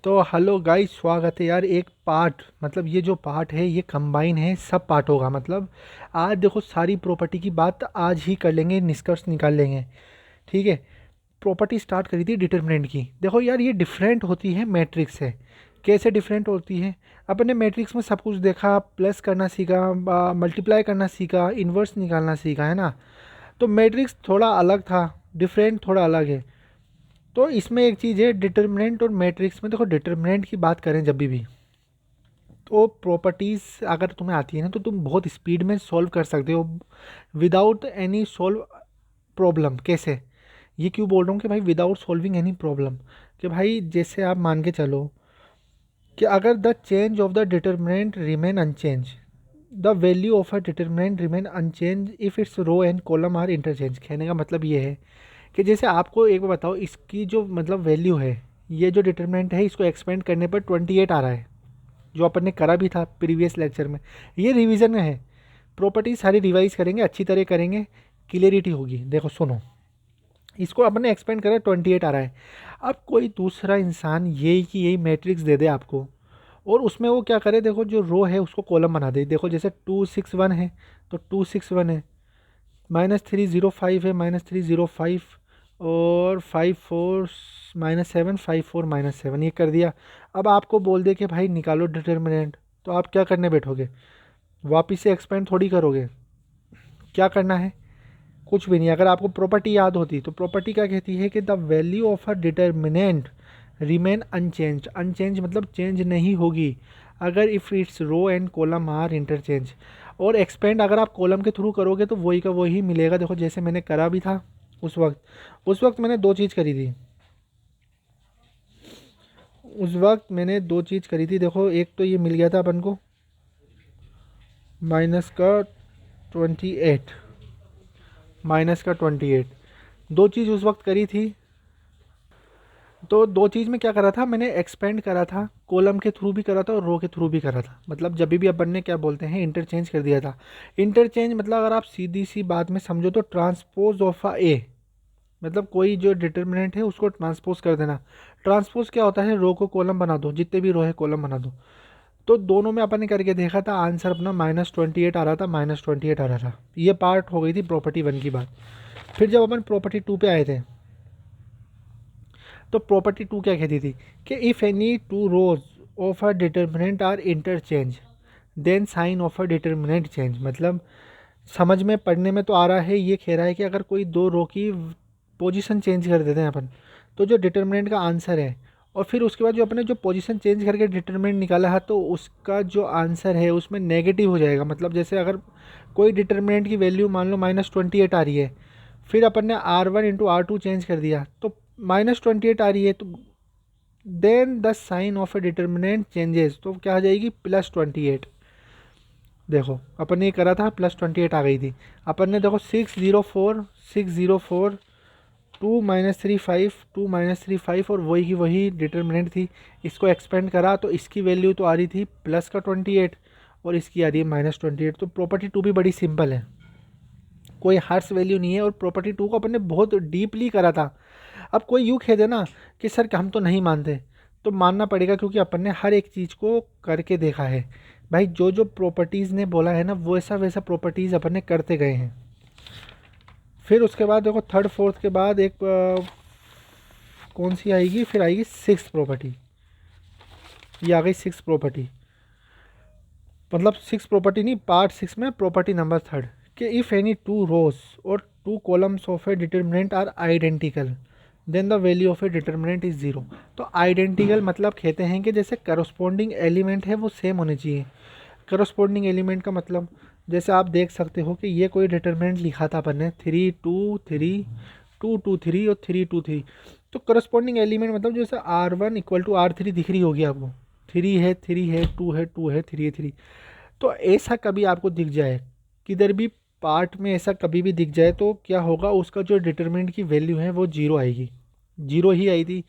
तो hello guys, स्वागत है यार। एक पार्ट मतलब ये जो पार्ट है ये कंबाइन है, सब पार्ट होगा। मतलब आज देखो सारी प्रॉपर्टी की बात आज ही कर लेंगे, निष्कर्ष निकाल लेंगे। ठीक है। प्रॉपर्टी स्टार्ट करी थी डिटर्मिनेंट की। देखो यार ये डिफरेंट होती है मैट्रिक्स से। कैसे डिफरेंट होती है? अपन ने मैट्रिक्स में सब कुछ देखा, प्लस करना सीखा, मल्टीप्लाई करना सीखा, इन्वर्स निकालना सीखा, है ना। तो मैट्रिक्स थोड़ा अलग था, डिफरेंट थोड़ा अलग है। तो इसमें एक चीज़ है डिटर्मिनेंट और मैट्रिक्स में। देखो डिटर्मिनेंट की बात करें जब भी तो प्रॉपर्टीज़ अगर तुम्हें आती है ना तो तुम बहुत स्पीड में सॉल्व कर सकते हो विदाउट एनी सॉल्व प्रॉब्लम। कैसे? ये क्यों बोल रहा हूँ कि भाई विदाउट सॉल्विंग एनी प्रॉब्लम, कि भाई जैसे आप मान के चलो कि अगर the change of the determinant remain unchange, the value of a determinant remain unchange if its row and column are interchange. कहने का मतलब ये है कि जैसे आपको एक बार बताओ, इसकी जो मतलब वैल्यू है, ये जो डिटरमिनेंट है इसको एक्सपेंड करने पर 28 आ रहा है, जो अपन ने करा भी था प्रीवियस लेक्चर में। ये रिवीजन में है। प्रॉपर्टी सारी रिवाइज करेंगे, अच्छी तरह करेंगे, क्लियरिटी होगी। देखो सुनो, इसको अपन ने एक्सपेंड करा, 28 आ रहा है। अब कोई दूसरा इंसान यही की यही मैट्रिक्स दे दे आपको, और उसमें वो क्या करे, देखो जो रो है उसको कॉलम बना दे। देखो जैसे 261 है तो 261 है, -305 है, -305, और 54 -7, 54 -7, ये कर दिया। अब आपको बोल दे कि भाई निकालो डिटर्मिनेंट, तो आप क्या करने बैठोगे? वापिस से एक्सपेंड थोड़ी करोगे। क्या करना है? कुछ भी नहीं। अगर आपको प्रॉपर्टी याद होती तो प्रॉपर्टी क्या कहती है कि the value of a determinant remain unchange. Unchange मतलब चेंज नहीं होगी अगर if its row and column are interchange. और एक्सपेंड अगर आप कॉलम के थ्रू करोगे तो वही का वही मिलेगा। देखो जैसे मैंने करा भी था उस वक्त मैंने दो चीज़ करी थी। देखो एक तो ये मिल गया था अपन को माइनस का 28, -28। दो चीज़ उस वक्त करी थी। तो दो चीज़ में क्या करा था मैंने, एक्सपेंड करा था, कॉलम के थ्रू भी करा था और रो के थ्रू भी करा था। मतलब जब भी अपन ने क्या बोलते हैं इंटरचेंज कर दिया था। इंटरचेंज मतलब अगर आप सीधी सी बात में समझो तो ट्रांसपोज ऑफ अ ए, मतलब कोई जो डिटर्मिनेंट है उसको ट्रांसपोज कर देना। ट्रांसपोज क्या होता है? रो को कॉलम बना दो, जितने भी रो है कॉलम बना दो। तो दोनों में अपन ने करके देखा था, आंसर अपना -28 आ रहा था, -28 आ रहा था। ये पार्ट हो गई थी प्रॉपर्टी 1 की बात। फिर जब अपन प्रॉपर्टी 2 पे आए थे तो प्रॉपर्टी 2 क्या कहती थी कि if any two rows of a determinant are interchange then sign of a determinant change. मतलब समझ में पढ़ने में तो आ रहा है, ये कह रहा है कि अगर कोई दो रो की पोजीशन चेंज कर देते हैं अपन, तो जो डिटर्मिनेंट का आंसर है, और फिर उसके बाद जो अपने जो पोजीशन चेंज करके डिटर्मिनेंट निकाला है तो उसका जो आंसर है उसमें नेगेटिव हो जाएगा। मतलब जैसे अगर कोई डिटर्मिनेंट की वैल्यू मान लो -28 आ रही है, फिर अपन ने R1 × R2 चेंज कर दिया तो -28 आ रही है, तो then the sign of a determinant changes, तो क्या आ जाएगी? +28। देखो अपन ने करा था +28 आ गई थी। अपन ने देखो 604 2 - 35 और वही की वही डिटर्मिनेंट थी। इसको एक्सपेंड करा तो इसकी वैल्यू तो आ रही थी +28 और इसकी आ रही है -28। तो प्रॉपर्टी 2 भी बड़ी सिंपल है, कोई हार्श वैल्यू नहीं है। और प्रॉपर्टी 2 को अपन ने बहुत डीपली करा था। अब कोई यूँ कह देना कि सर हम तो नहीं मानते, तो मानना पड़ेगा क्योंकि अपन ने हर एक चीज़ को करके देखा है। भाई जो जो प्रॉपर्टीज़ ने बोला है ना वैसा वैसा प्रॉपर्टीज़ अपन ने करते गए हैं। फिर उसके बाद देखो थर्ड फोर्थ के बाद एक कौन सी आएगी? फिर आएगी सिक्स प्रॉपर्टी। ये आ गई सिक्स प्रॉपर्टी। मतलब सिक्स प्रॉपर्टी नहीं, पार्ट 6 में प्रॉपर्टी नंबर थर्ड, कि इफ़ एनी टू रोज और two columns of a determinant are identical then the value of a determinant is zero. तो आइडेंटिकल मतलब कहते हैं कि जैसे करस्पॉन्डिंग एलिमेंट है वो सेम होने चाहिए। करस्पॉन्डिंग एलिमेंट का मतलब जैसे आप देख सकते हो कि ये कोई डिटर्मिनेंट लिखा था अपन ने 3 2 3 2 2 3 और 3 2 3। तो करस्पॉन्डिंग एलिमेंट मतलब जैसे R1 = R3 दिख रही होगी आपको, 3 है 2 है 3 है 3। तो ऐसा कभी आपको दिख जाए किधर भी पार्ट में, ऐसा कभी भी दिख जाए तो क्या होगा? उसका जो डिटर्मिनेंट की वैल्यू है वो जीरो आएगी। जीरो ही आई थी।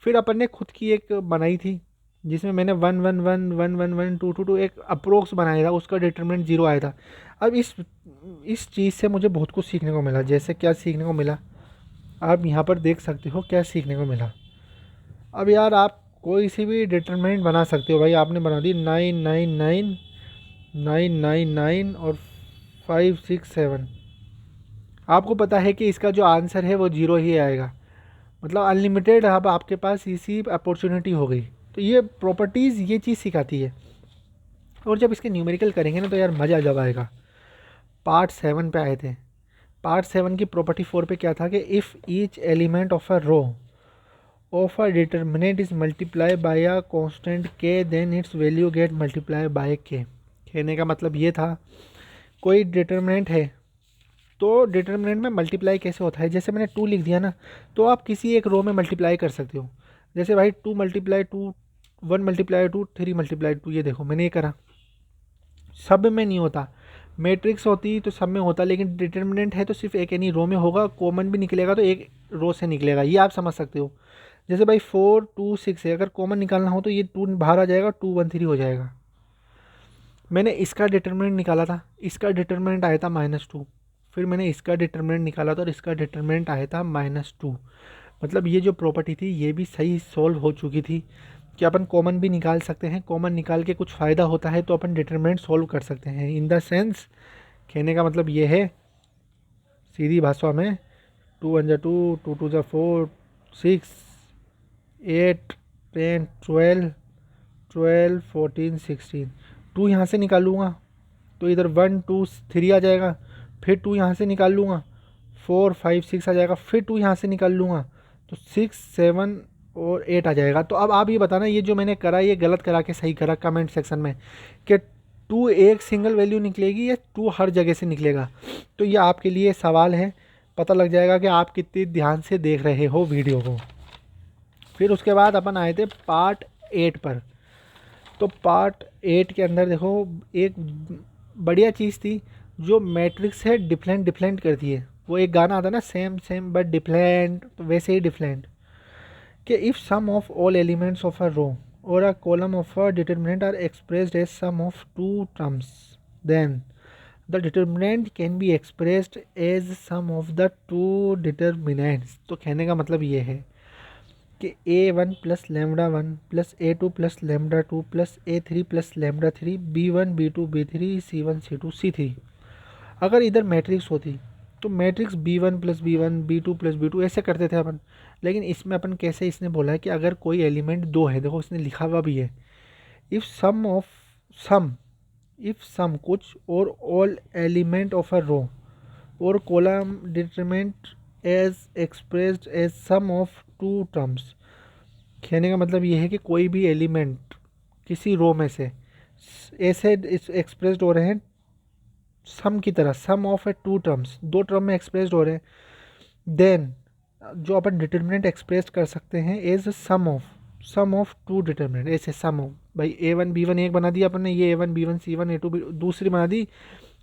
फिर अपन ने खुद की एक बनाई थी जिसमें मैंने 1 1 1 1 1 1 2 2 2 एक अप्रोक्स बनाया था, उसका डिटर्मिनेंट जीरो आया था। अब इस चीज़ से मुझे बहुत कुछ सीखने को मिला। जैसे क्या सीखने को मिला आप यहाँ पर देख सकते हो क्या सीखने को मिला। अब यार आप कोई सी भी डिटरमिनेंट बना सकते हो भाई। आपने बना दी 999 999 और 567। आपको पता है कि इसका जो आंसर है वो जीरो ही आएगा, मतलब अनलिमिटेड अब आपके पास इसी अपॉर्चुनिटी हो गई। तो ये प्रॉपर्टीज़ ये चीज़ सिखाती है। और जब इसके न्यूमेरिकल करेंगे ना तो यार मज़ा जब आएगा। पार्ट 7 पे आए थे। पार्ट 7 की प्रॉपर्टी 4 पे क्या था कि if each element of a row of a determinant is multiply by a constant k then its value get multiply by k. कहने का मतलब ये था, कोई डिटर्मिनेंट है तो डिटर्मिनेंट में मल्टीप्लाई कैसे होता है, जैसे मैंने 2 लिख दिया ना, तो आप किसी एक रो में मल्टीप्लाई कर सकते हो। जैसे भाई 2 मल्टीप्लाई 2, 1 मल्टीप्लाई 2, 3 मल्टीप्लाई 2, ये देखो मैंने ये करा। सब में नहीं होता, मैट्रिक्स होती तो सब में होता, लेकिन डिटर्मिनेंट है तो सिर्फ एक एनी रो में होगा, कॉमन भी निकलेगा तो एक रो से निकलेगा, ये आप समझ सकते हो। जैसे भाई 4 2 6 है, अगर कॉमन निकालना हो तो ये 2 बाहर आ जाएगा, 2 1 3 हो जाएगा। मैंने इसका डिटर्मिनेंट निकाला था, इसका डिटर्मिनेंट आया था -2। फिर मैंने इसका डिटर्मिनेंट निकाला था और इसका डिटर्मिनेंट आया था -2। मतलब ये जो प्रॉपर्टी थी ये भी सही सॉल्व हो चुकी थी कि अपन कॉमन भी निकाल सकते हैं, कॉमन निकाल के कुछ फ़ायदा होता है तो अपन डिटर्मिनेंट सॉल्व कर सकते हैं। इन द सेंस कहने का मतलब ये है सीधी भाषा में, 2 1 2, 2 2 4, 6 8 10 12 12 14 16। 2 यहाँ से निकालूंगा तो इधर 1 2 3 आ जाएगा, फिर 2 यहाँ से निकाल लूँगा 4 5 6 आ जाएगा, फिर 2 यहाँ से निकाल लूँगा तो 6 7 और 8 आ जाएगा। तो अब आप ये बताना ये जो मैंने करा ये गलत करा के सही करा कमेंट सेक्शन में, कि 2 एक सिंगल वैल्यू निकलेगी या 2 हर जगह से निकलेगा। तो ये आपके लिए सवाल है, पता लग जाएगा कि आप कितनी ध्यान से देख रहे हो वीडियो को। फिर उसके बाद अपन आए थे पार्ट 8 पर। तो पार्ट 8 के अंदर देखो एक बढ़िया चीज़ थी जो मैट्रिक्स है डिफरेंट डिफरेंट करती है। वो एक गाना आता ना, सेम सेम बट डिफरेंट, तो वैसे ही डिफरेंट कि if sum of all elements of a row और a column of a determinant are expressed as sum of 2 terms then the determinant can be expressed as sum of the 2 determinants. तो कहने का मतलब ये है कि A1 plus lambda 1 plus A2 plus lambda 2 plus A3 plus lambda 3 B1 B2 B3 C1 C2 C3। अगर इधर matrix होती तो matrix B1 plus B1 B2 plus B2 ऐसे करते थे अपन, लेकिन इसमें अपन कैसे, इसने बोला है कि अगर कोई एलिमेंट 2 है, देखो इसने लिखा हुआ भी है, if sum of sum, if sum कुछ और all element of a row और column determinant as expressed as sum of 2 terms. कहने का मतलब ये है कि कोई भी एलिमेंट किसी रो में से ऐसे एक्सप्रेस्ड हो रहे हैं सम की तरह, सम ऑफ ए 2 टर्म्स, 2 टर्म में एक्सप्रेस्ड हो रहे हैं, देन जो अपन डिटर्मिनेंट एक्सप्रेस कर सकते हैं एज सम ऑफ 2 डिटर्मिनेंट, ऐसे सम ऑफ भाई A1 B1 एक बना दिया अपन ने, ये A1 B1 C1 A2 दूसरी बना दी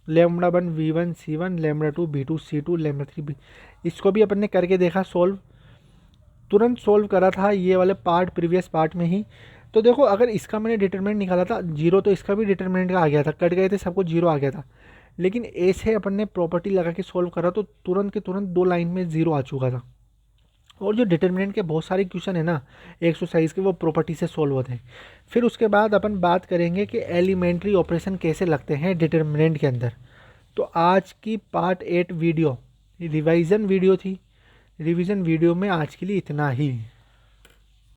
lambda 1 V1 C1 lambda 2 B2 C2 lambda 3 B। इसको भी अपन ने करके देखा सॉल्व, तुरंत सॉल्व करा था ये वाले पार्ट प्रीवियस पार्ट में ही। तो देखो अगर इसका मैंने डिटरमिनेंट निकाला था जीरो तो इसका भी डिटरमिनेंट का आ गया था, कट गए थे सबको जीरो आ गया था। लेकिन ऐसे अपन ने प्रॉपर्टी लगा के सॉल्व करा तो तुरंत के तुरंत 2 लाइन में जीरो आ चुका था। और जो डिटरमिनेंट के बहुत सारे क्वेश्चन है ना एक्सरसाइज के, वो प्रॉपर्टी से सॉल्व होते हैं। फिर उसके बाद अपन बात करेंगे कि एलिमेंट्री ऑपरेशन कैसे लगते हैं डिटरमिनेंट के अंदर। तो आज की पार्ट 8 वीडियो रिवाइज़न वीडियो थी। रिवीजन वीडियो में आज के लिए इतना ही।